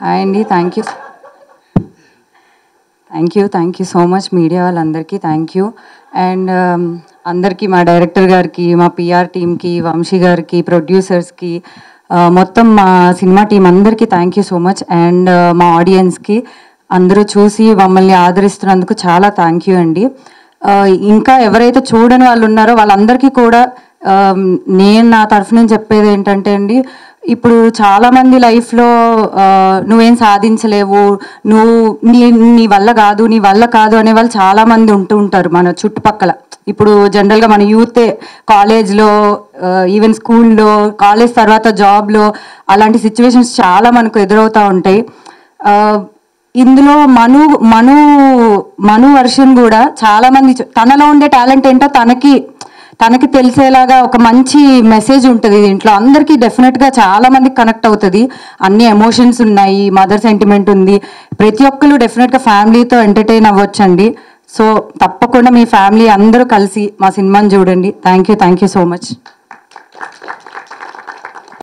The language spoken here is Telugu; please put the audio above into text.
హాయ్ అండి, thank you so much media వాళ్ళందరికీ థ్యాంక్ యూ. అండ్ అందరికీ, మా డైరెక్టర్ గారికి, మా పిఆర్ టీమ్కి, వంశీ గారికి, ప్రొడ్యూసర్స్కి, మొత్తం మా సినిమా టీం అందరికీ thank you so much. And మా ఆడియన్స్కి, అందరూ చూసి మమ్మల్ని ఆదరిస్తున్నందుకు చాలా థ్యాంక్ యూ అండి. ఇంకా ఎవరైతే చూడని వాళ్ళు ఉన్నారో వాళ్ళందరికీ కూడా నేను నా తరఫు నుంచి చెప్పేది ఏంటంటే అండి, ఇప్పుడు చాలామంది లైఫ్లో నువ్వేం సాధించలేవు, నీ వల్ల కాదు అనే వాళ్ళు చాలామంది ఉంటూ ఉంటారు మన చుట్టుపక్కల. ఇప్పుడు జనరల్గా మన యూతే కాలేజ్లో, ఈవెన్ స్కూల్లో, కాలేజ్ తర్వాత జాబ్లో అలాంటి సిచ్యువేషన్స్ చాలా మనకు ఎదురవుతూ ఉంటాయి. ఇందులో మను వర్షన్ కూడా చాలామంది తనలో ఉండే టాలెంట్ ఏంటో తనకి తెలిసేలాగా ఒక మంచి మెసేజ్ ఉంటుంది దీంట్లో. అందరికీ డెఫినెట్గా చాలా మందికి కనెక్ట్ అవుతుంది. అన్ని ఎమోషన్స్ ఉన్నాయి, మదర్ సెంటిమెంట్ ఉంది. ప్రతి ఒక్కరు డెఫినెట్గా ఫ్యామిలీతో ఎంటర్టైన్ అవ్వచ్చండి. సో తప్పకుండా మీ ఫ్యామిలీ అందరూ కలిసి మా సినిమాని చూడండి. Thank you so much.